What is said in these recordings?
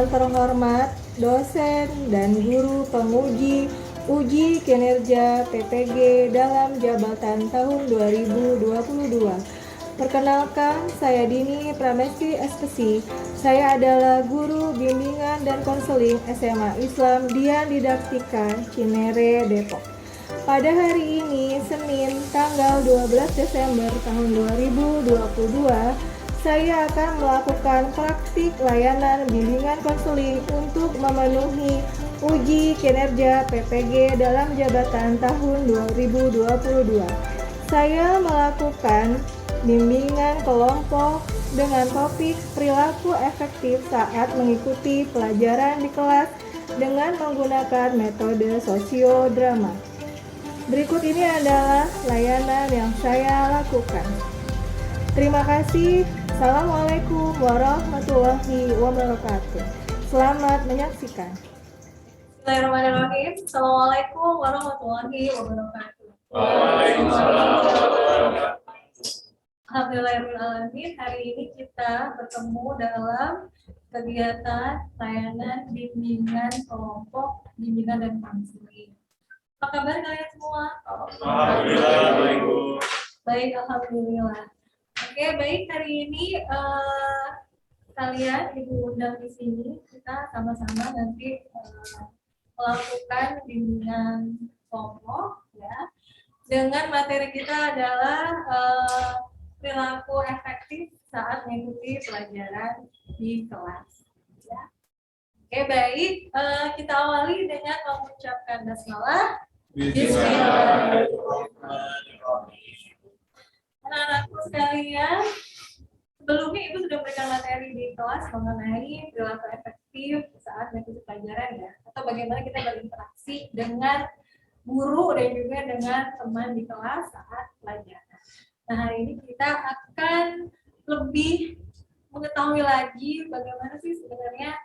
yang terhormat, dosen dan guru penguji uji kinerja PPG dalam jabatan tahun 2022. Perkenalkan, saya Dini Pramesti SPC. Saya adalah guru bimbingan dan konseling SMA Islam Dian Didaktika Cinere, Depok. Pada hari ini, Senin, tanggal 12 Desember tahun 2022, saya akan melakukan praktik layanan bimbingan konseling untuk memenuhi uji kinerja PPG dalam jabatan tahun 2022. Saya melakukan bimbingan kelompok dengan topik perilaku efektif saat mengikuti pelajaran di kelas dengan menggunakan metode sosiodrama. Berikut ini adalah layanan yang saya lakukan. Terima kasih. Assalamualaikum warahmatullahi wabarakatuh. Selamat menyaksikan. Bismillahirrahmanirrahim. Assalamualaikum warahmatullahi wabarakatuh. Waalaikumsalam. Alhamdulillahirrahmanirrahim. Hari ini kita bertemu dalam kegiatan layanan bimbingan kelompok bimbingan dan konseling. Apa kabar kalian semua? Alhamdulillah. Baik, alhamdulillah. Oke, baik, hari ini kalian diundang di sini, kita sama-sama nanti melakukan bimbingan kelompok ya. Dengan materi kita adalah perilaku efektif saat mengikuti pelajaran di kelas ya. Oke, baik, kita awali dengan mengucapkan basmalah. Bismillahirrahmanirrahim. Anak-anakku sekalian, sebelumnya Ibu sudah memberikan materi di kelas mengenai perilaku efektif saat mengikuti pelajaran ya, atau bagaimana kita berinteraksi dengan guru dan juga dengan teman di kelas saat pelajaran. Nah, hari ini kita akan lebih mengetahui lagi bagaimana sih sebenarnya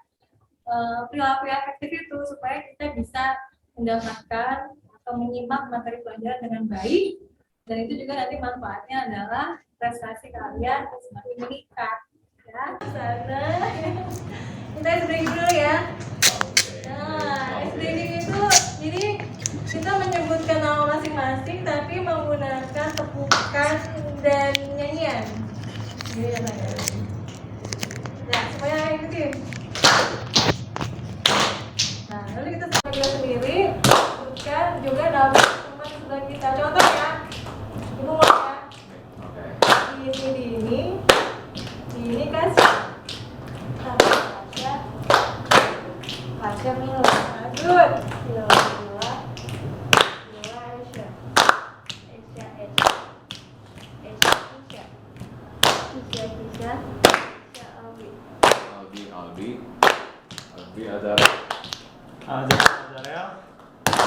perilaku efektif itu supaya kita bisa mendapatkan atau menyimak materi pelajaran dengan baik, dan itu juga nanti manfaatnya adalah prestasi kalian semakin meningkat ya. Sana kita SDG dulu ya. Nah, SDG itu jadi kita menyebutkan nama masing-masing tapi menggunakan tepukan dan nyanyian. Jadi ya saya. Nah, supaya ikutin. Nah, lalu kita sama kita sendiri sebutkan juga nama teman sebelah kita. Contoh ya, Ibu mau ya. Ini kasih. Kasih Mila. Lanjut. Mila. Albi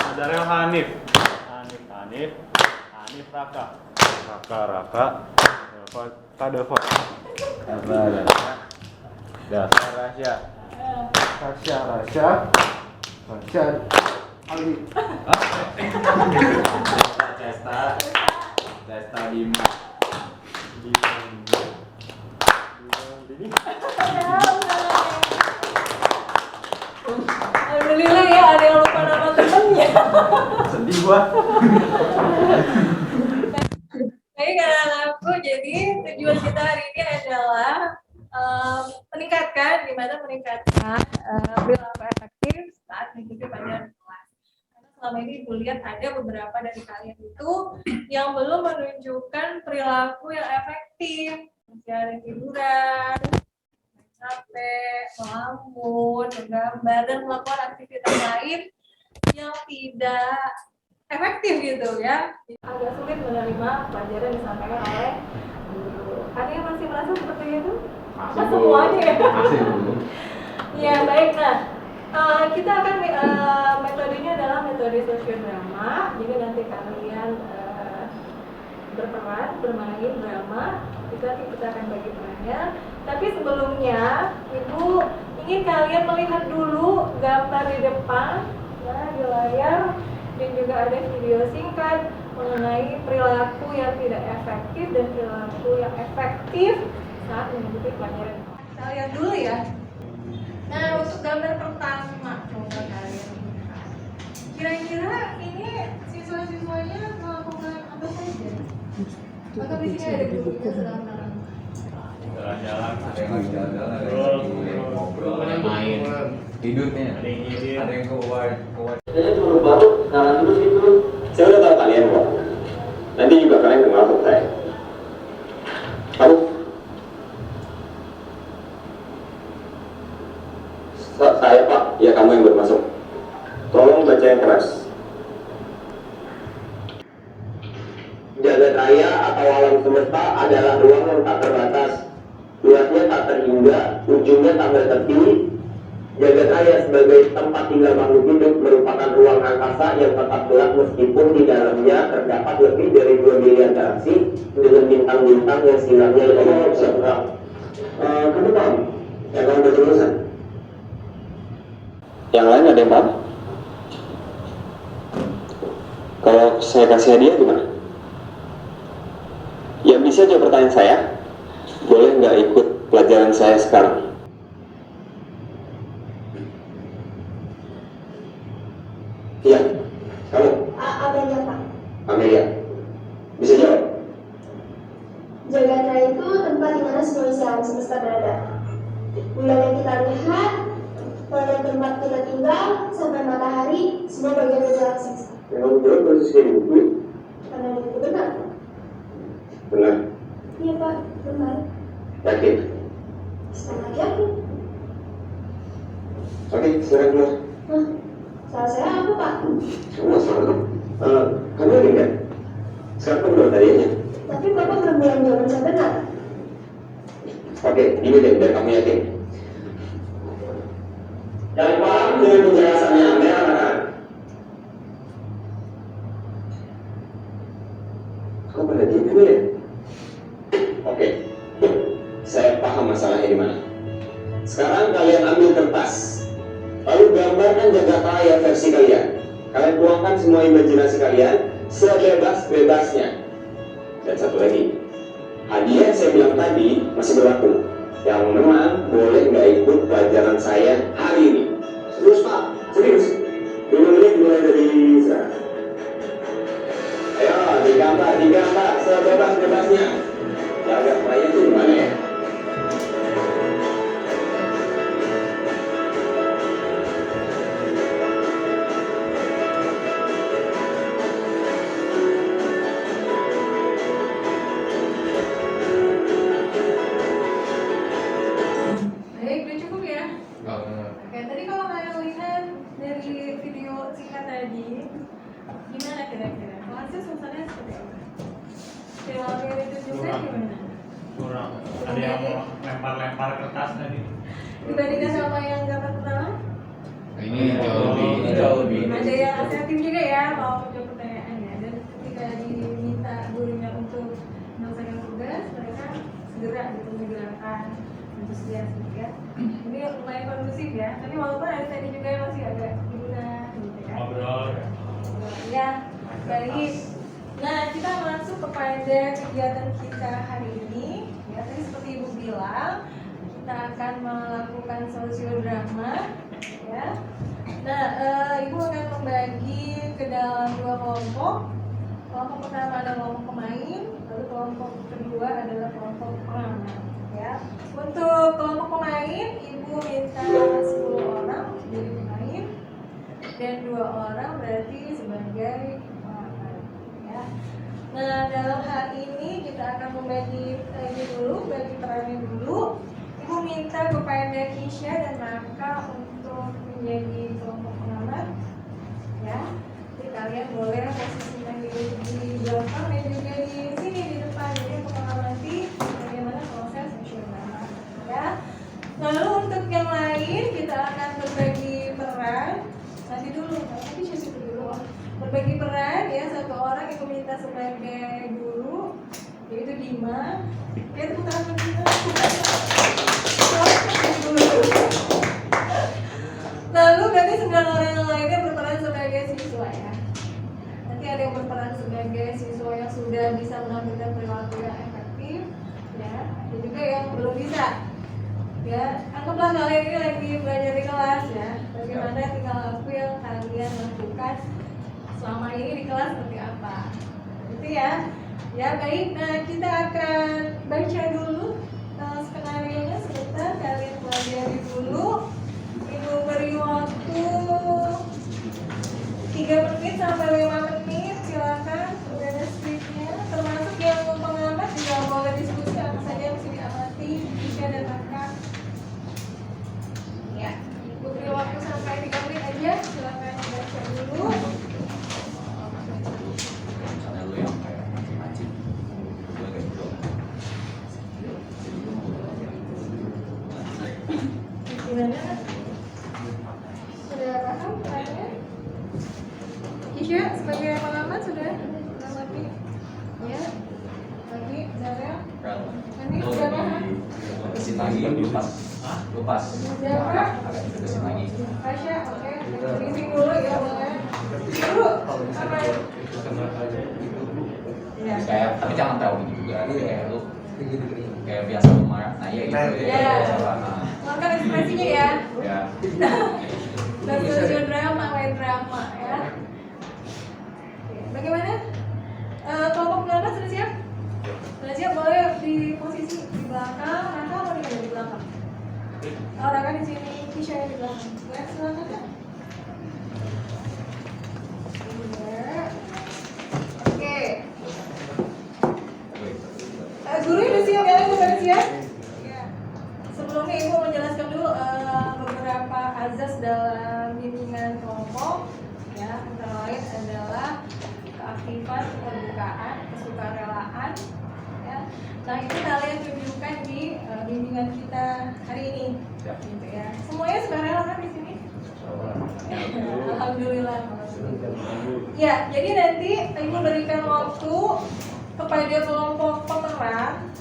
Azarel Hanif Raka Delva Dasar Rasya Albi Cesta Bima Alhamdulillah ya, ada yang lupa nama temennya. sedih gua. Baik anak-anakku, jadi tujuan kita hari ini adalah meningkatkan perilaku efektif saat mengikuti pelajaran kelas. Karena selama ini Ibu lihat ada beberapa dari kalian itu yang belum menunjukkan perilaku yang efektif, masih ada tiduran, capek, melamun, menggambar, dan melakukan aktivitas lain yang tidak efektif gitu ya. Agak sulit menerima pelajaran disampaikan oleh guru. Ada yang masih merasa seperti itu? Masih, Bu. Semuanya ya? Masih, Bu. Ya, baik. Nah, kita akan metodenya adalah metode sosiodrama. Jadi nanti kalian berperan, bermain drama. Kita akan bagi perannya. Tapi sebelumnya, Ibu ingin kalian melihat dulu gambar di depan, ya, di layar, dan juga ada video singkat mengenai perilaku yang tidak efektif dan perilaku yang efektif saat mengikuti pelajaran. Kita lihat dulu ya. Nah, untuk gambar pertama coba kalian lihat. Kira-kira ini siswa-siswanya melakukan apa saja? Maka di sini ada gurunya sedang menerangkan. Jalan-jalan. Ada yang lagi jalan-jalan, ada yang lagi ngobrol, Ada yang main. tidurnya, Ada yang nyindir. ada yang keluar. Saya cuma baru kenalan terus itu. Saya udah tahu kalian kok. Nanti juga kalian kenal sama saya. Kamu? Saya Pak. Ya kamu yang bermasuk. Tolong baca yang keras. Jagat raya atau alam semesta adalah ruang yang tak terbatas. Luasnya tak terhingga, ujungnya tak bertepi. Jagat raya sebagai tempat tinggal makhluk hidup merupakan ruang angkasa yang tetap gelap meskipun di dalamnya terdapat lebih dari 2 miliar galaksi dengan bintang-bintang yang sinar-nya lebih besar. Kamu paham? Yang kamu baca tulisan? Yang lain ada yang paham? Kalau saya kasih hadiah gimana? Ya bisa jawab pertanyaan saya. Boleh nggak ikut pelajaran saya sekarang? Iya, kamu? Amelia, Pak. Amelia. Bisa jawab? Jagat raya itu tempat di mana semua isi alam semesta berada. Bulan yang kita lihat, planet tempat kita tinggal, sampai matahari, semua bagian dari alam semesta. Yang kamu jawab persis kayak buku. Karena itu benar. Benar. Iya, Pak. Benar. Yakin? Setengah yakin. Oke, silakan keluar. Hah? Salah saya apa, Pak? Kamu nggak salah. Kamu yakin kan? Sekarang kamu jawab tadinya. Tapi Bapak belum bilang jawaban saya benar. Oke, ini deh, biar kamu yakin. Yang paham dengan penjelasannya Amel kan? Kok pada diem ini ya? Oke, saya paham masalahnya di mana. Sekarang kalian ambil kertas, lalu gambarkan jagat raya versi kalian. Kalian tuangkan semua imajinasi kalian sebebas-bebasnya. Dan satu lagi, hadiah yang saya bilang tadi masih berlaku. Yang menang boleh nggak ikut pelajaran saya hari ini. Serius Pak? Serius? 5 menit mulai dari sekarang. Ayo digambar sebebas-bebasnya. Jagat raya itu di mana ya? Baik, udah cukup ya? Oke, tadi kalau kalian lihat dari video singkat tadi, gimana kira-kira? Kelasnya suasananya seperti apa? Teori itu juga gimana? Kurang. Ada yang mau lempar-lempar kertas tadi. Dibandingkan sama yang gambar pertama? Ini jauh lebih. Ada yang asertif juga ya, mau menjawab pertanyaannya. Dan ketika diminta gurunya untuk menyelesaikan tugas, mereka segera gitu menjalankan antusias gitu ya. Ini lumayan kondusif ya, tapi walaupun ada tadi juga yang masih agak gimana gitu ya. Ngobrol. Ya, baik. Nah, kita masuk kepada kegiatan kita hari ini. Ya, tadi seperti Ibu bilang, kita akan melakukan sosiodrama. Ya. Nah, Ibu akan membagi ke dalam 2 kelompok. Kelompok pertama adalah kelompok pemain, lalu kelompok kedua adalah kelompok pengamat. Ya. Untuk kelompok pemain, Ibu minta 10 orang jadi pemain dan 2 orang berarti sebagai pengamat. Ya. Nah, dalam hal ini kita akan membagi bagi perannya dulu. Ibu minta kepada Kisha dan Raka untuk menjadi kelompok pengamat. Ya, jadi kalian boleh posisikan diri di belakang dan juga di sini di depan. Jadi untuk mengamati bagaimana proses sosiodrama. Ya. Lalu untuk yang lain kita akan berbagi peran. Nanti dulu, tapi situ dulu. Berbagi peran ya, 1 orang yang minta sebagai guru yaitu Dima. Ya, tepuk tangan untuk Dima. Lalu berarti 9 orang yang lainnya berperan sebagai siswa ya. Nanti ada yang berperan sebagai siswa yang sudah bisa menampilkan perilaku yang efektif ya, dan juga yang belum bisa. Ya, anggaplah kalian ini lagi belajar kelas seperti apa. Gitu ya. Ya baik, nah kita akan baca dulu skenario-nya sebentar, kalian pelajari dulu. Ibu beri waktu 3 menit sampai 5 menit, silakan. Udah ada skripnya, termasuk yang mau pengamat juga boleh diskusi apa saja yang bisa diamati, Isya dan Raka. Ya, Ibu beri waktu sampai 3 menit aja, silakan baca dulu. Misalnya lu yang kayak mancing, lu kayak gitu. Gimana? Sudah paham caranya? Kisha sebagai pengamat sudah mengamati? Ya. Lagi, Zara? Ini sudah paham? Kesin lagi, lupas. Lupas. Zara? Kesin lagi. Tasya, oke. Briefing dulu ya, boleh. Dulu, apa ya? Ya. Kayak, tapi jangan terlalu gitu juga. Kayak lu kayak biasa lu marah, nah iya gitu Iya. Nah, Makan ekspresinya ya. ya. Dan studio drama, main drama ya. Oke, bagaimana? Kelompok pengamat sudah siap? Sudah siap, boleh di posisi di belakang. Raka mau di mana? Di belakang. Oh, Raka di sini, Kisha yang di belakang. Ya, silakan Kak. Iya. Oke. Guru udah siap ya? Udah siap? Ya. Sebelumnya Ibu menjelaskan dulu beberapa azas dalam bimbingan kelompok, ya, antara lain adalah keaktifan, keterbukaan, kesukarelaan, ya. Nah itu kalian tunjukkan di bimbingan kita hari ini, gitu ya. Semuanya sukarela kan di sini? Alhamdulillah. Ya, jadi nanti Ibu berikan waktu kepada kelompok pemeran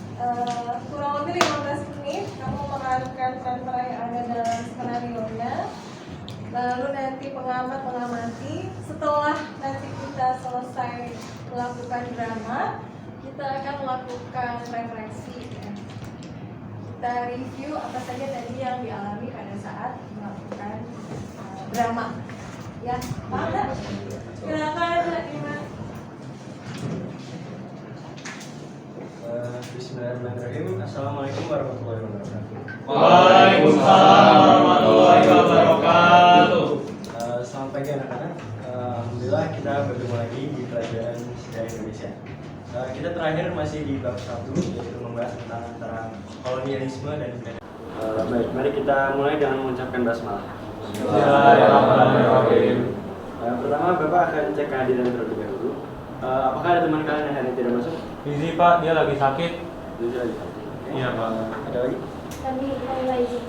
kurang lebih 15 menit. Kamu memerankan peran-peran yang ada dalam skenario-nya. Lalu nanti pengamat mengamati. Setelah nanti kita selesai melakukan drama, kita akan melakukan refleksi, ya. Kita review apa saja tadi yang dialami pada saat melakukan drama. Ya, paham nggak? Silakan, Iman. Bismillahirrahmanirrahim. Assalamualaikum warahmatullahi wabarakatuh. Waalaikumsalam warahmatullahi wabarakatuh. Selamat pagi anak-anak. Alhamdulillah kita bertemu lagi di pelajaran sejarah Indonesia. Kita terakhir masih di bab 1, yaitu membahas tentang antara kolonialisme dan imperialisme. Baik, mari kita mulai dengan mengucapkan basmalah. Bismillahirrahmanirrahim. Pertama, Bapak akan cek kehadiran terlebih dahulu. Apakah ada teman kalian yang hari ini tidak masuk? Bizi Pak, dia lagi sakit. Lucu lagi. Oke. Iya, Pak. Ada lagi? Kami mulai izin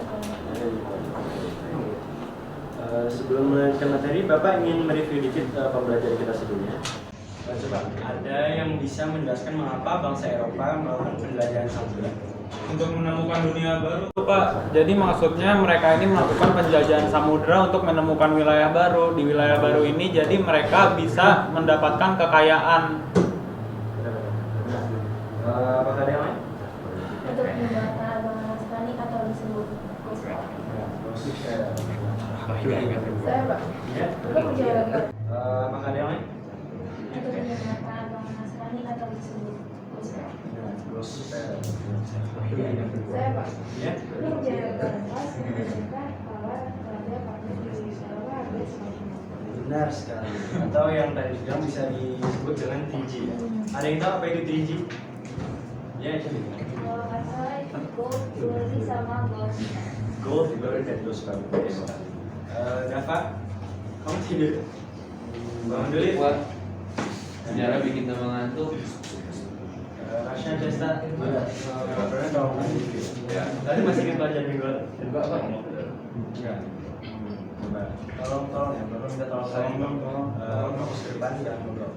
Sebelum melanjutkan materi, Bapak ingin mereview dikit pembelajaran kita sebelumnya. Coba, ada yang bisa menjelaskan mengapa bangsa Eropa melakukan penjelajahan samudera? Untuk menemukan dunia baru, Pak. Jadi maksudnya mereka ini melakukan penjajahan samudera untuk menemukan wilayah baru. Di wilayah baru ini jadi mereka bisa mendapatkan kekayaan. Apakah ada yang lain? untuk membaca agama Nasrani atau disebut Islam. Saya Pak. Ya. Bapak menjawab. Apakah ada yang lain? Untuk membaca agama Nasrani atau disebut Islam. Saya Pak. Ya. Bapak menjawab kelas menunjukkan bahwa pada Pak Yusuf habis. Benar sekali. Atau yang tadi bilang bisa disebut dengan 3G. Ya. Ada yang tahu apa itu 3G? Ya, itu. Kalau nggak salah itu gold, jewelry sama gold. Gold, gold, dan gold sekali. Dava, kamu tidur? Bangun dulu. Buat sejarah bikin tambah ngantuk. Rasha Desta, pernah tahu nggak? Ya. Tadi masih kita belajar minggu lalu. Enggak, Pak. Enggak. Coba, tolong ya, Bapak minta tolong kalian fokus ke depan, jangan ngobrol.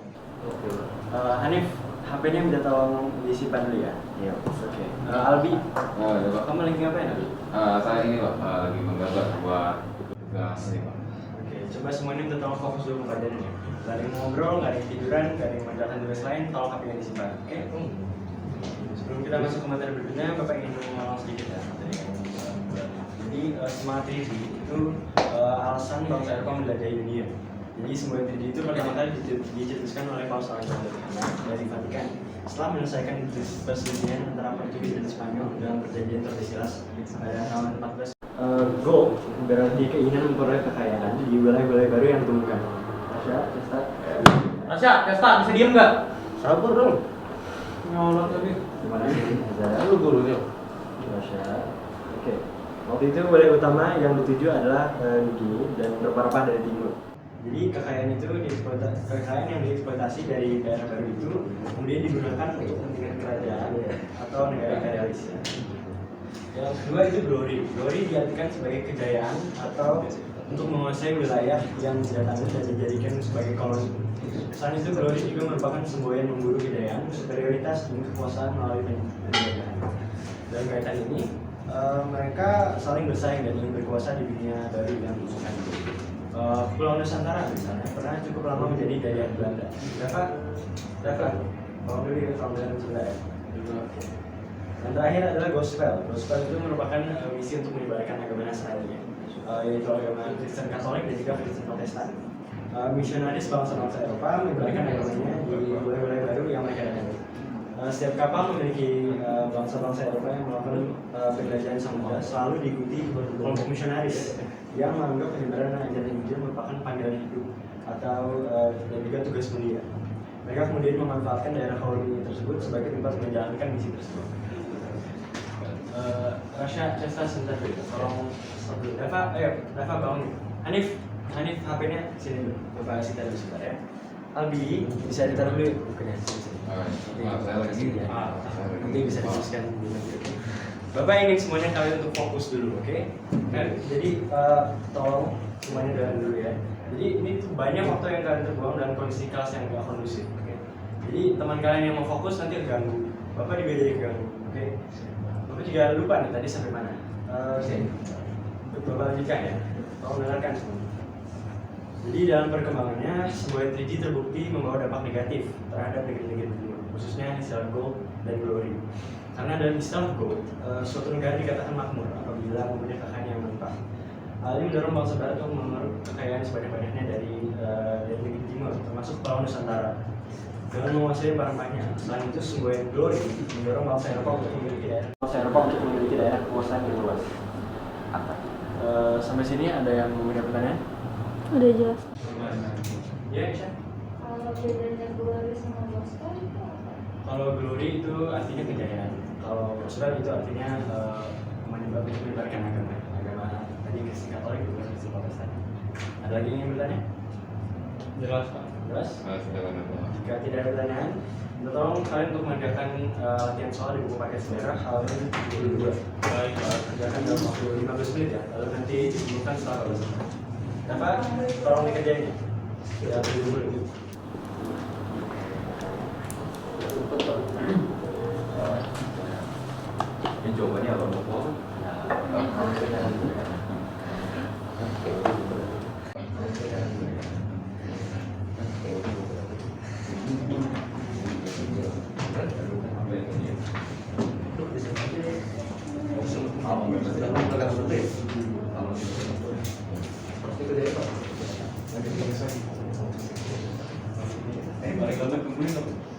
Hanif, HP-nya minta tolong disimpan dulu ya. Iya. Oke. Albi, Ya, Pak. kamu lagi ngapain Albi? Saya ini Pak, lagi menggambar buat tugas nih Pak. Oke, coba semuanya minta tolong fokus dulu ke pelajarannya. Gak ada yang ngobrol, gak ada yang tiduran, gak ada yang mengerjakan tugas lain, tolong HP-nya disimpan. Oke? Sebelum kita masuk ke materi berikutnya, Bapak ingin ngomong sedikit ya materi yang jadi semangat ini itu alasan bangsa Eropa menjelajahi dunia. Jadi Semboyan 3D itu pertama kali dicetuskan oleh Paus Alexander dari Vatikan setelah menyelesaikan perselisihan antara Portugis dan Spanyol dalam perjanjian Tordesillas pada tahun 14. Gold berarti keinginan memperoleh kekayaan di wilayah-wilayah baru yang ditemukan. Rasya, Testa, bisa diem nggak? Sabar dong. Nyolot tadi. Gimana ini? Lu gurunya. Oke. Waktu itu wilayah utama yang dituju adalah Nugini dan beberapa dari timur. Jadi kekayaan yang dieksploitasi dari daerah baru itu kemudian digunakan untuk kepentingan kerajaan atau negara imperialis. Yang kedua itu glory. Glory diartikan sebagai kejayaan atau untuk menguasai wilayah yang tidak tanggung dan dijadikan sebagai koloni. Selain itu, glory juga merupakan semboyan memburu kejayaan, superioritas dan kekuasaan melalui penjajahan. Dalam kaitan ini, mereka saling bersaing dan ingin berkuasa di dunia baru yang ditemukan. Pulau Nusantara misalnya pernah cukup lama menjadi jajahan Belanda. Dapat, kalau dulu ya Pulau Nusantara ya. Dan terakhir adalah gospel. Gospel itu merupakan misi untuk menyebarkan agama Nasrani, yaitu agama Kristen Katolik dan juga Kristen Protestan. Misionaris bangsa-bangsa Eropa menyebarkan agamanya di wilayah-wilayah baru yang mereka datangi. Setiap kapal memiliki bangsa-bangsa Eropa yang melakukan penjelajahan samudra selalu diikuti kelompok misionaris yang menganggap penyebaran ajaran Injil merupakan panggilan hidup atau dan juga tugas mulia. Mereka kemudian memanfaatkan daerah koloni tersebut sebagai tempat menjalankan misi tersebut. Rasya, Cesta, sebentar dulu. Tolong stop dulu. Dava bangun. Hanif, HP-nya sini dulu. Coba kasih taruh sebentar ya. Albi, bisa ditaruh dulu. Bukannya sini. Nanti bisa diteruskan nanti. Bapak ingin semuanya kalian untuk fokus dulu, oke? Jadi tolong semuanya jalan dulu ya. Jadi ini banyak waktu yang kalian terbuang dalam kondisi kelas yang gak kondusif, oke? Jadi teman kalian yang mau fokus nanti keganggu. Bapak juga jadi keganggu, oke? Bapak juga lupa nih tadi sampai mana. Bapak lanjutkan ya. Tolong dengarkan semua. Jadi dalam perkembangannya, Semboyan 3D terbukti membawa dampak negatif terhadap negeri-negeri dunia, khususnya istilah gold dan glory. Karena dalam istilah gold, suatu negara dikatakan makmur apabila mempunyai kekayaan yang melimpah. Hal ini mendorong bangsa barat untuk memerlukan kekayaan sebanyak-banyaknya dari negeri timur, termasuk Pulau Nusantara, dengan menguasai barang-barangnya. Selain itu, Semboyan glory mendorong bangsa Eropa untuk memiliki daerah kekuasaan yang luas. Sampai sini ada yang mempunyai pertanyaan? Udah jelas. Ya, Isha. Kalau bedanya glory sama gospel itu apa? Kalau glory itu artinya kejayaan. Kalau gospel itu artinya menyebarkan agama tadi Kristen Katolik juga Kristen Protestan. Ada lagi yang bertanya? Jelas, Pak. Jelas? Jika tidak ada pertanyaan, tolong kalian untuk mengerjakan latihan soal di buku paket sejarah halaman 22. Baik, Pak. Kerjakan dalam waktu 15 menit ya, lalu nanti diberikan setelah selesai. Dapat, tolong dikerjain ya. Ya, dulu. Ini jawabannya apa Bapak?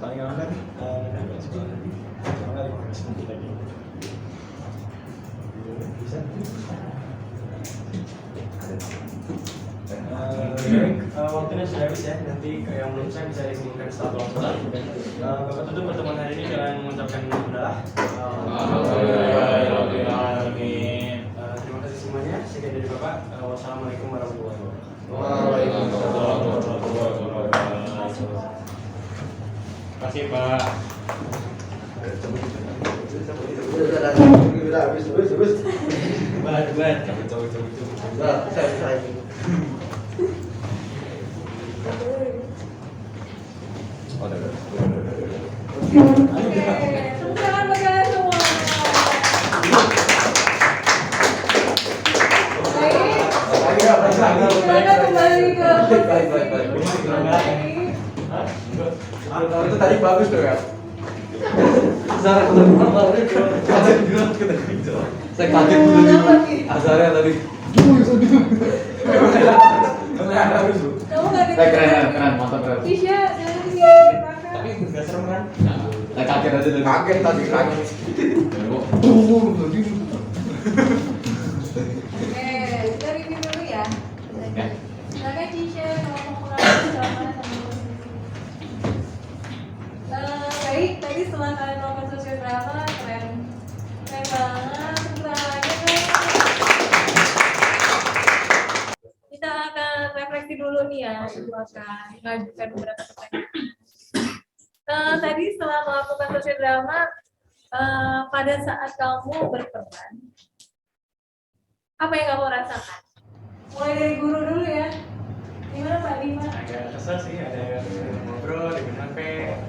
Paling aman kan? Bisa? Waktunya sudah habis ya. Nanti yang belum saya bisa dikumpulkan setelah sholat. Bapak tutup pertemuan hari ini dengan mengucapkan alhamdulillah. Terima kasih semuanya. Sekian dari Bapak. Wassalamualaikum warahmatullahi wabarakatuh. Waalaikumsalam warahmatullahi wabarakatuh. Terima kasih, Pak. Oke, tepuk tangan bagi kalian semua. Baik, silakan kembali ke Itu tadi bagus tuh ya. Azara kaget bilang kita bicara. Saya kaget dulu. Azara tadi. Kamu nggak dengar? Keren, mantap keren. Tisha, jangan sih, kakak. Tapi nggak serem kan? Nah, kaget aja dulu. Kaget tadi lagi. Oke, kita review dulu ya. Silakan Tisha, kalau mau pengalaman sama baik, tadi setelah kalian nonton sosial drama, keren banget, semuanya kita akan refleksi dulu nih ya, ibu akan mengajukan beberapa pertanyaan. Tadi setelah melakukan sosial drama, pada saat kamu berperan, apa yang kamu rasakan? Mulai dari guru dulu ya. Gimana Pak Dima? Agak kesel sih, ada yang ngobrol dengan HP,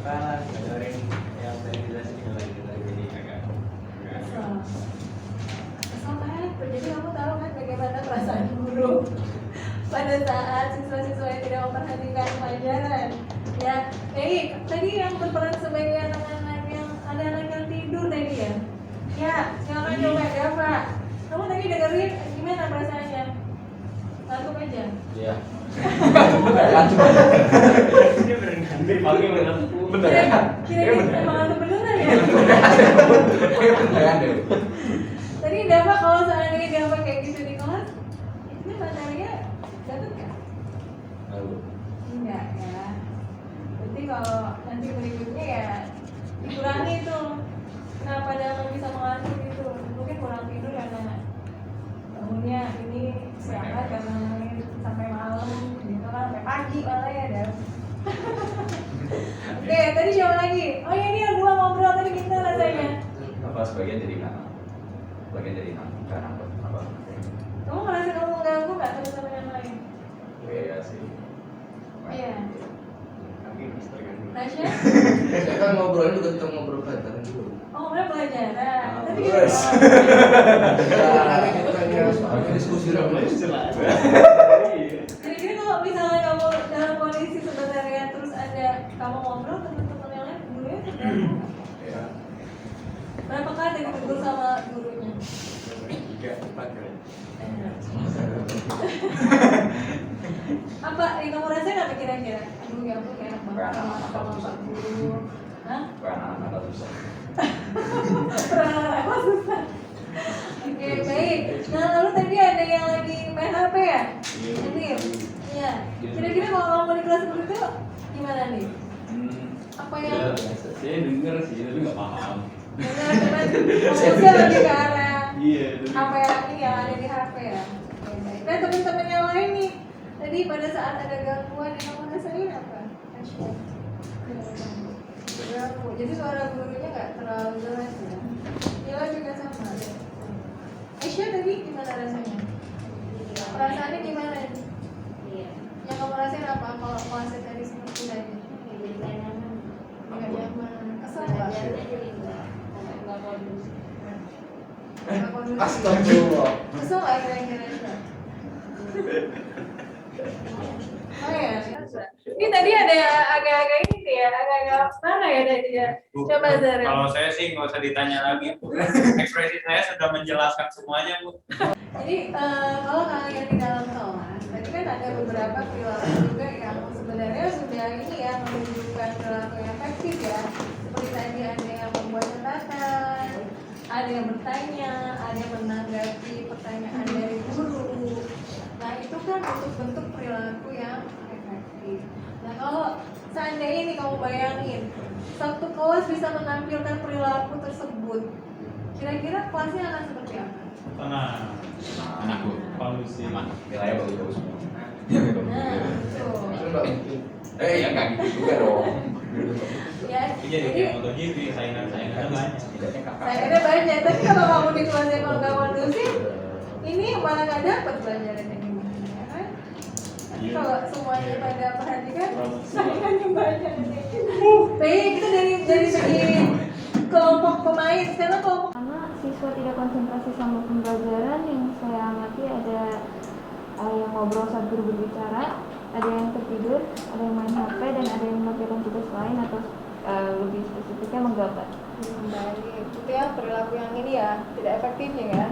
ngajarin yang saya jelasin lagi jadi agak Kesel kan? Jadi kamu tahu kan bagaimana perasaan guru pada saat siswa-siswa yang tidak memperhatikan pelajaran. Ya, tadi yang berperan sebagai anak-anak yang ada anak yang tidur tadi ya. Ya, silakan coba ya Pak. Kamu tadi dengerin gimana perasaannya? Ngantuk aja. Iya. dia berenang pakai mengaku Kira-kira emang ngantuk beneran ya? Beneran deh. Tadi Dapat kalau seandainya Dapat kayak gitu di kelas, ini materinya dapat nggak? Enggak ya. Berarti kalau nanti berikutnya ya dikurangi tuh. Kenapa Dapat bisa mengantuk gitu? Mungkin kurang tidur karena bangunnya ini siapa karena sampai malam gitu kan, sampai pagi malah ya Dapat. Oke, tadi siapa lagi? Oh ya, ini yang dua ngobrol tadi gimana rasanya? Apa sebagian jadi kanan? Sebagian jadi kanan apa? Kamu ngerasa kamu mengganggu nggak teman-teman yang lain? Iya sih. Iya. kami harus terganggu. Tasya? Saya kan ngobrolnya juga kita ngobrol pelajaran dulu. Oh, ngobrol pelajaran. Tapi Terus. gimana? Diskusi dulu. Jelas. Kira-kira kalau misalnya kamu dalam kondisi sebenarnya terus ada kamu ngobrol teman-teman yang lain gurunya terganggu nggak? Ya. Berapa kali tadi ngobrol sama gurunya? 3-4 kali. Apa yang kamu rasain apa kira-kira? Aduh ya ampun kayak enak banget sama Pak Guru. Hah? Anak-anak agak susah. Pernah apa susah? Oke, baik. Nah, lalu tadi ada yang lagi main HP ya? Ini. Iya. Kira-kira kalau kamu di kelas begitu gimana nih? Apa yang Saya denger sih, tapi nggak paham. benar cuman fokusnya lebih ke arah Iya. apa yang ada di HP ya? Oke, baik. Nah, teman-teman yang lain nih, tadi pada saat ada gangguan yang kamu rasain apa? Ganggu. Jadi suara gurunya nggak terlalu jelas ya? Mila juga sama. Aisyah tadi gimana rasanya? Perasaannya gimana? Yang kamu rasain apa kalau kelasnya tadi seperti tadi? Nggak nyaman. Kesel nggak? Nggak kondusif. Astagfirullah. Kesel nggak kira-kira? Oh ya, ini tadi ada agak-agak ini sih ya, agak-agak mana ya tadi ya? Coba Zara. Kalau saya sih nggak usah ditanya lagi, Bu. Ekspresi saya sudah menjelaskan semuanya, Bu. Jadi kalau kalian di dalam kelas, tadi kan ada beberapa perilaku juga yang sebenarnya sudah ini ya menunjukkan perilaku yang efektif ya. Seperti tadi ada yang membuat catatan, ada yang bertanya, ada yang menanggapi pertanyaan dari guru. Nah itu kan bentuk-bentuk perilaku yang efektif. Nah kalau seandainya ini kamu bayangin, satu kelas bisa menampilkan perilaku tersebut, kira-kira kelasnya akan seperti apa? Tenang. Anak Bu. Kondusif. Nilainya bagus-bagus semua. Nah, tuh. Ya nggak gitu juga dong. Ya, Ini jadi kayak MotoGP, saingan-saingannya banyak. Tidaknya kakak. saya banyak, tapi kalau kamu di kelasnya kalau nggak kondusif, ini malah nggak dapat pelajarannya gimana ya kan? Tapi kalau semuanya pada perhatikan, saingannya banyak. Baik, kita dari segi kelompok pemain, sekarang kelompok Karena siswa tidak konsentrasi sama pembelajaran, yang saya amati ada yang ngobrol saat guru berbicara, ada yang tertidur, ada yang main HP, dan ada yang melakukan tugas lain atau lebih spesifiknya menggambar. baik. Itu ya perilaku yang ini ya, tidak efektifnya kan?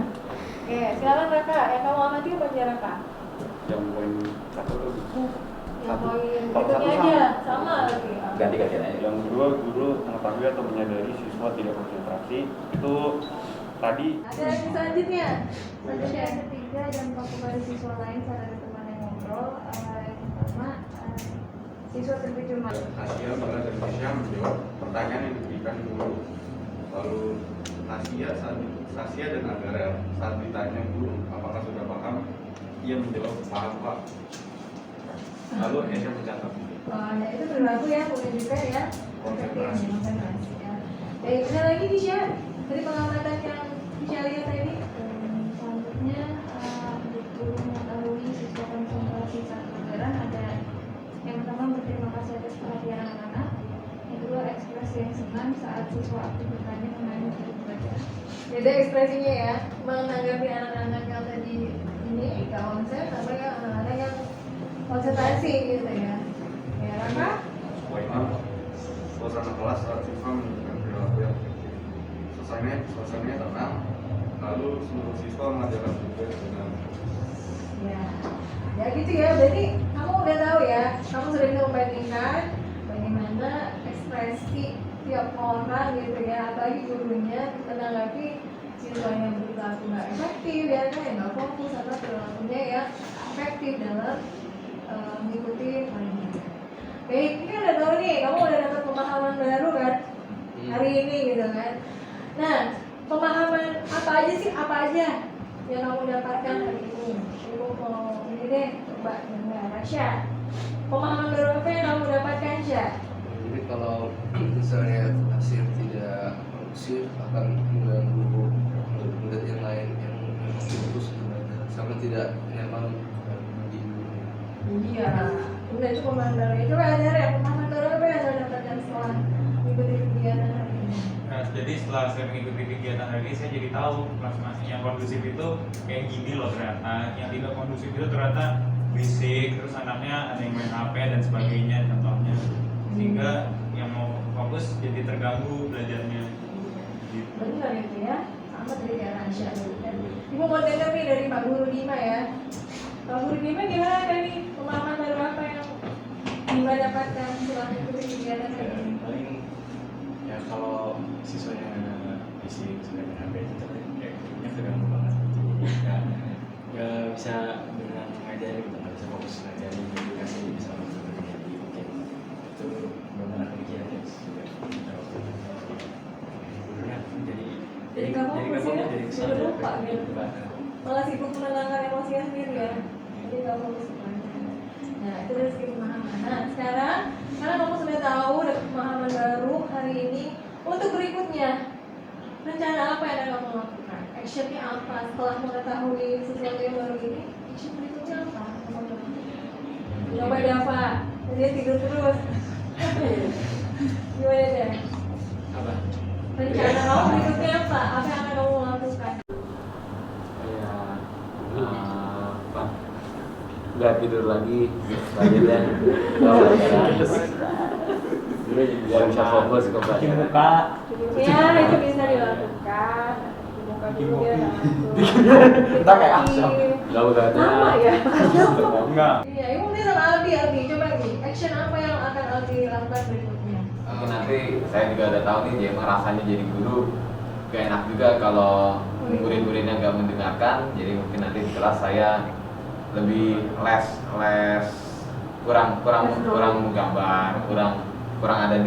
Oke, silakan Raka. Yang kamu amati apa aja Raka? Yang poin satu tuh Yang poin Kalau satu berikutnya aja sama lagi. ganti-ganti aja. Yang kedua, guru mengetahui atau menyadari siswa tidak konsentrasi. Itu tadi Ada yang selanjutnya. Terus yang ketiga, dan fokus pada siswa lain saat ada teman yang ngobrol. Yang pertama, siswa terpicu Asia pada Indonesia menjawab pertanyaan yang diberikan guru. Lalu Sasya dan Agarel saat ditanya guru apakah sudah paham, ia menjawab paham Pak. Lalu Asia mencatat. Ya itu berlaku ya, menunjukkan ya. Konsentrasi. Ya. Baik, ada lagi Kisha dari pengamatan yang Kisha lihat tadi. Selanjutnya, guru mengetahui siswa konsentrasi saat pelajaran. Ada yang pertama, berterima kasih atas perhatian anak-anak. Yang kedua, ekspresi yang senang saat siswa aktif bertanya mengenai materi pelajaran. Beda ekspresinya ya, menanggapi anak-anak yang tadi ini gak konsen sama yang anak-anak yang konsentrasi gitu ya. Ya Raka? Poin A, suasana kelas saat siswa menunjukkan perilaku yang suasananya tenang. Lalu seluruh siswa mengajarkan tugas dengan Ya gitu ya, berarti kamu udah tahu ya, kamu sudah bisa membandingkan bagaimana ekspresi tiap orang gitu ya, apalagi gurunya menanggapi siswa yang berlaku nggak efektif ya, yang nggak fokus atau perilakunya yang efektif dalam mengikuti pelajaran. Baik, ini udah tahu nih, kamu udah dapat pemahaman baru kan hari ini gitu kan. Nah, pemahaman apa aja yang kamu dapatkan hari ini? Ibu mau ini deh, coba dengar Rasya. Pemahaman baru apa yang kamu dapatkan, Syah? Jadi kalau misalnya hasil tidak kondusif akan mengganggu murid yang lain yang memang fokus belajar sama tidak nyaman di Iya, udah itu pemahaman baru. Coba ada ya pemahaman baru apa yang kamu dapatkan setelah mengikuti kegiatan hari ini? Nah, jadi setelah saya mengikuti kegiatan hari ini, saya jadi tahu kelas yang kondusif itu kayak gini loh ternyata. Yang tidak kondusif itu ternyata berisik, terus anaknya ada yang main HP dan sebagainya contohnya. Sehingga yang mau fokus jadi terganggu belajarnya. Gitu. Benar itu ya, sama tadi kayak Rasya dulu kan. Ibu mau dengar nih dari Pak Guru Dima ya. Pak Guru Dima gimana nih pemahaman baru apa yang Dima dapatkan setelah mengikuti kegiatan hari ini? Paling ya kalau siswanya fisik sudah dengan HP itu kayaknya terganggu banget, jadi nggak bisa benar mengajari gitu, nggak bisa fokus mengajari, edukasi bisa jadi mungkin itu benar kegiatan juga gurunya Jadi kamu fokusnya jadi sudah lupa gitu. Pak. Malah sibuk menenangkan emosinya sendiri ya. Jadi kamu fokus ke pelajaran. Nah itu dari segi pemahaman. Nah sekarang karena kamu sudah tahu ada pemahaman baru hari ini, untuk berikutnya rencana apa yang akan kamu lakukan? Actionnya apa setelah mengetahui sesuatu yang baru ini? Action berikutnya apa? Coba Dava, dia tidur terus. Gimana deh? Apa? Rencana kamu berikutnya apa? Apa yang akan kamu lakukan? Nggak tidur lagi selanjutnya. Dulu jadi bisa fokus ke Bikin pelajaran. muka. Ya, itu bisa dilakukan. Dibuka dulu ya langsung. Kita kayak asam. Nggak begadang. Lama ya? Enggak. Iya, ini mungkin sama Aldi, coba Aldi. Action apa yang akan Aldi lakukan berikutnya? Mungkin nanti saya juga udah tahu nih gimana rasanya jadi guru. Gak enak juga kalau murid-muridnya nggak mendengarkan. Jadi mungkin nanti di kelas saya lebih kurang gambar, kurang ada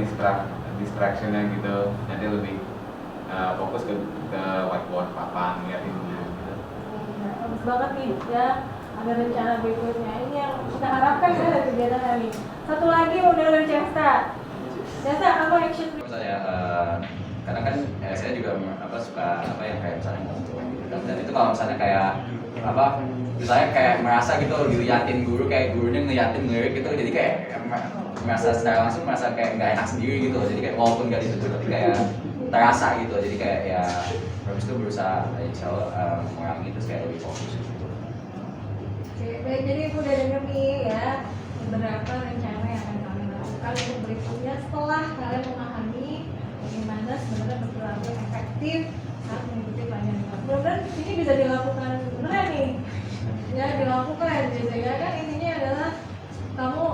distractionnya gitu. Nanti lebih fokus ke whiteboard, papan, ngeliatin dulu gitu. Bagus banget nih ya, ada rencana berikutnya. Ini yang kita harapkan ya dari kegiatan hari ini. Satu lagi udah dari Cesta. Cesta, apa action berikutnya? Misalnya kadang kan saya juga suka yang kayak misalnya ngomong gitu kan. Dan itu kalau misalnya kayak misalnya kayak merasa gitu diliatin guru, kayak gurunya ngeliatin ngelirik gitu, jadi kayak merasa secara langsung merasa kayak nggak enak sendiri gitu. Jadi kayak walaupun nggak dituntut tapi kayak terasa gitu. Jadi kayak ya habis itu berusaha insya Allah mengurangi itu kayak lebih fokus gitu. Oke, baik, jadi ibu udah denger nih ya beberapa rencana yang akan kami lakukan untuk berikutnya setelah kalian memahami bagaimana sebenarnya berperilaku yang efektif saat mengikuti pelajaran. Mudah-mudahan ini bisa dilakukan beneran nih. ya dilakukan gitu ya kan. Intinya adalah kamu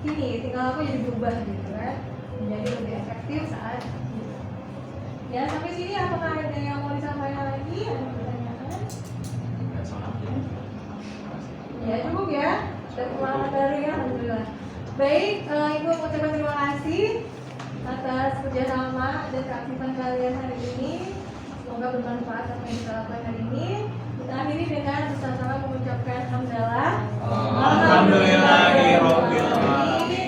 ini tinggal aku jadi berubah gitu kan, menjadi lebih efektif saat gitu. Ya sampai sini apakah ada yang mau disampaikan lagi? Ada pertanyaan? Ya cukup ya, dan pengalaman baru ya, alhamdulillah. Baik, Ibu mengucapkan terima kasih atas kerjasama dan keaktifan kalian hari ini. Semoga bermanfaat apa yang kita lakukan hari ini. Kita akhiri dengan bersama-sama mengucapkan hamdalah. Alhamdulillahirobbil alamin.